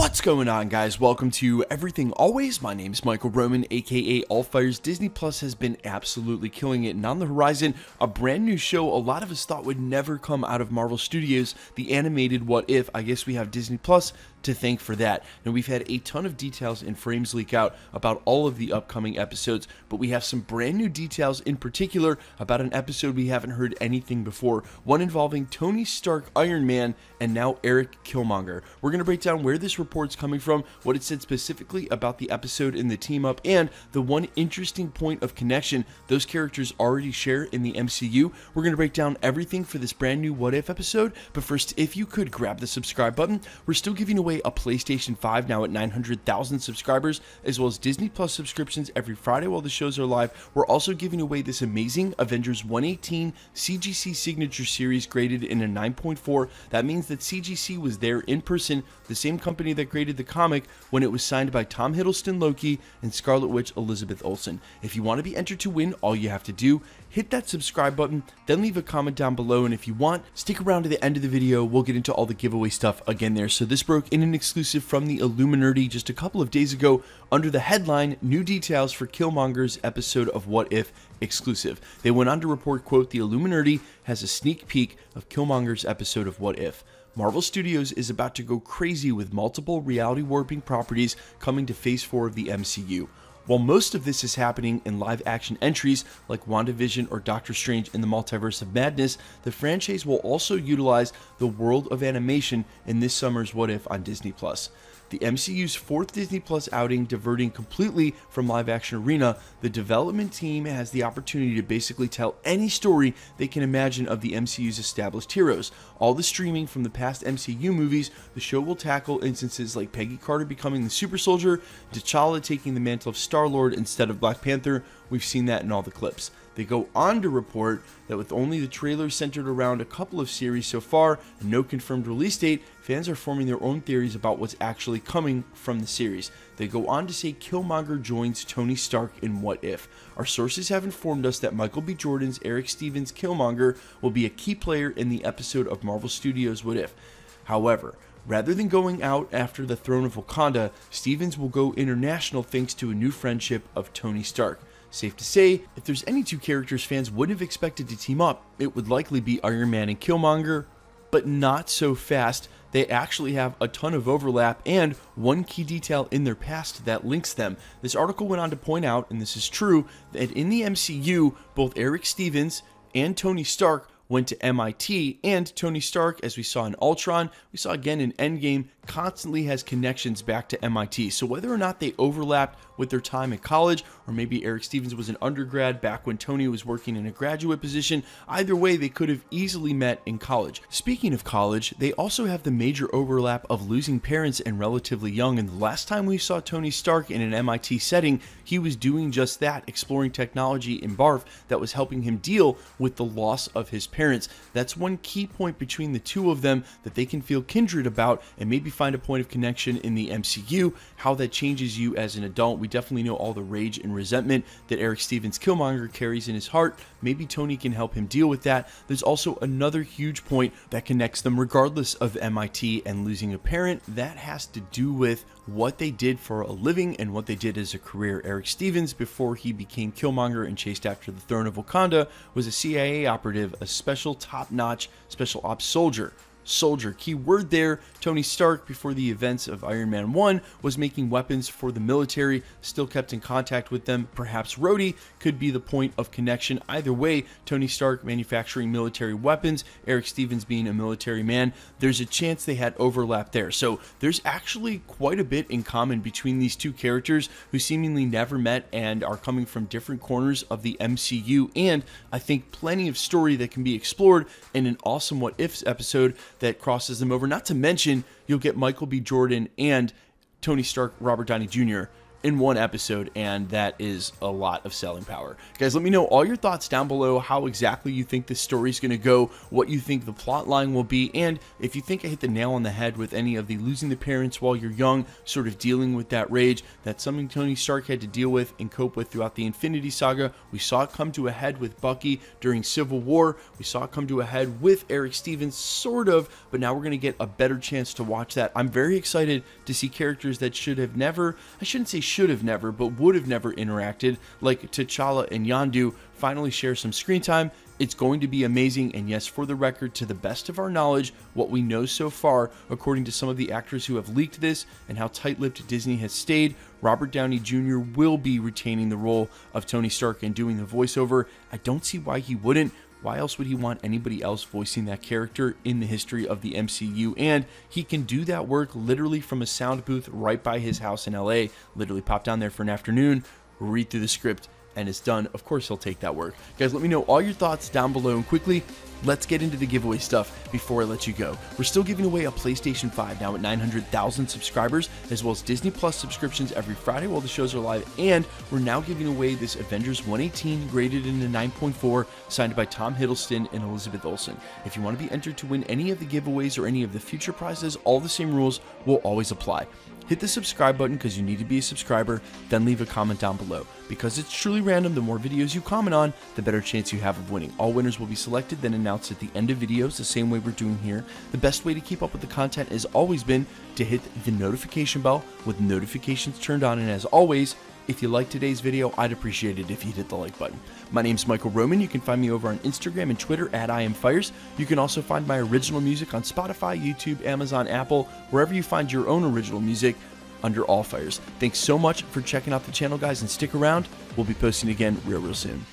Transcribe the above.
What's going on, guys? Welcome to Everything Always. My name is Michael Roman, aka Allfires. Disney Plus has been absolutely killing it, and on the horizon, a brand new show a lot of us thought would never come out of Marvel Studios, the animated What If. I guess we have Disney Plus to thank for that. And we've had a ton of details and frames leak out about all of the upcoming episodes, but we have some brand new details in particular about an episode we haven't heard anything before, one involving Tony Stark, Iron Man, and now Eric Killmonger. We're going to break down where this report's coming from, what it said specifically about the episode and the team up, and the one interesting point of connection those characters already share in the MCU. We're going to break down everything for this brand new What If episode, but first, if you could grab the subscribe button. We're still giving away a PlayStation 5 now at 900,000 subscribers, as well as Disney Plus subscriptions every Friday while the shows are live. We're also giving away this amazing Avengers 118 CGC Signature Series graded in a 9.4. That means that CGC was there in person, the same company that graded the comic when it was signed by Tom Hiddleston Loki and Scarlet Witch Elizabeth Olsen. If you want to be entered to win, all you have to do, hit that subscribe button, then leave a comment down below, and if you want, stick around to the end of the video. We'll get into all the giveaway stuff again there. So this broke in an exclusive from the Illuminati just a couple of days ago under the headline, New Details for Killmonger's Episode of What If Exclusive. They went on to report, quote, the Illuminati has a sneak peek of Killmonger's episode of What If. Marvel Studios is about to go crazy with multiple reality warping properties coming to Phase 4 of the MCU. While most of this is happening in live-action entries like WandaVision or Doctor Strange in the Multiverse of Madness, the franchise will also utilize the world of animation in this summer's What If on Disney+. The MCU's fourth Disney Plus outing diverting completely from live-action arena, the development team has the opportunity to basically tell any story they can imagine of the MCU's established heroes. All the streaming from the past MCU movies, the show will tackle instances like Peggy Carter becoming the Super Soldier, T'Challa taking the mantle of Star-Lord instead of Black Panther. We've seen that in all the clips. They go on to report that with only the trailers centered around a couple of series so far and no confirmed release date, fans are forming their own theories about what's actually coming from the series. They go on to say Killmonger joins Tony Stark in What If. Our sources have informed us that Michael B. Jordan's Eric Stevens' Killmonger will be a key player in the episode of Marvel Studios' What If. However, rather than going out after the throne of Wakanda, Stevens will go international thanks to a new friendship of Tony Stark. Safe to say, if there's any two characters fans wouldn't have expected to team up, it would likely be Iron Man and Killmonger, but not so fast. They actually have a ton of overlap and one key detail in their past that links them. This article went on to point out, and this is true, that in the MCU, both Eric Stevens and Tony Stark went to MIT, and Tony Stark, as we saw in Ultron, we saw again in Endgame, constantly has connections back to MIT. So whether or not they overlapped with their time at college, or maybe Eric Stevens was an undergrad back when Tony was working in a graduate position, either way they could have easily met in college. Speaking of college, they also have the major overlap of losing parents and relatively young, and the last time we saw Tony Stark in an MIT setting, he was doing just that, exploring technology in BARF that was helping him deal with the loss of his parents. That's one key point between the two of them that they can feel kindred about and maybe find a point of connection in the MCU. How that changes you as an adult, we definitely know all the rage and resentment that Eric Stevens' Killmonger carries in his heart. Maybe Tony can help him deal with that. There's also another huge point that connects them regardless of MIT and losing a parent. That has to do with what they did for a living and what they did as a career. Eric Stevens, before he became Killmonger and chased after the throne of Wakanda, was a CIA operative, a special top-notch special ops soldier. Key word there. Tony Stark, before the events of Iron Man 1, was making weapons for the military, still kept in contact with them. Perhaps Rhodey could be the point of connection. Either way, Tony Stark manufacturing military weapons, Eric Stevens being a military man, there's a chance they had overlap there. So there's actually quite a bit in common between these two characters who seemingly never met and are coming from different corners of the MCU, and I think plenty of story that can be explored in an awesome What Ifs episode that crosses them over. Not to mention, you'll get Michael B. Jordan and Tony Stark, Robert Downey Jr. in one episode, and that is a lot of selling power. Guys, let me know all your thoughts down below, how exactly you think this story's going to go, what you think the plot line will be, and if you think I hit the nail on the head with any of the losing the parents while you're young, sort of dealing with that rage. That's something Tony Stark had to deal with and cope with throughout the Infinity Saga. We saw it come to a head with Bucky during Civil War. We saw it come to a head with Eric Stevens, sort of, but now we're going to get a better chance to watch that. I'm very excited to see characters that should have never, I shouldn't say should have never, but would have never interacted, like T'Challa and Yondu, finally share some screen time. It's going to be amazing, and yes, for the record, to the best of our knowledge, what we know so far, according to some of the actors who have leaked this and how tight-lipped Disney has stayed, Robert Downey Jr. will be retaining the role of Tony Stark and doing the voiceover. I don't see why he wouldn't. Why else would he want anybody else voicing that character in the history of the MCU? And he can do that work literally from a sound booth right by his house in LA. Literally pop down there for an afternoon, read through the script, and it's done. Of course, he'll take that work. Guys, let me know all your thoughts down below, and quickly, let's get into the giveaway stuff before I let you go. We're still giving away a PlayStation 5 now at 900,000 subscribers, as well as Disney Plus subscriptions every Friday while the shows are live, and we're now giving away this Avengers 118 graded in a 9.4 signed by Tom Hiddleston and Elizabeth Olsen. If you want to be entered to win any of the giveaways or any of the future prizes, all the same rules will always apply. Hit the subscribe button because you need to be a subscriber, then leave a comment down below. Because it's truly random, the more videos you comment on, the better chance you have of winning. All winners will be selected, then announced at the end of videos, the same way we're doing here. The best way to keep up with the content has always been to hit the notification bell with notifications turned on, and as always, if you liked today's video, I'd appreciate it if you hit the like button. My name's Michael Roman. You can find me over on Instagram and Twitter at IamFires. You can also find my original music on Spotify, YouTube, Amazon, Apple, wherever you find your own original music under All Fires. Thanks so much for checking out the channel, guys, and stick around. We'll be posting again real soon.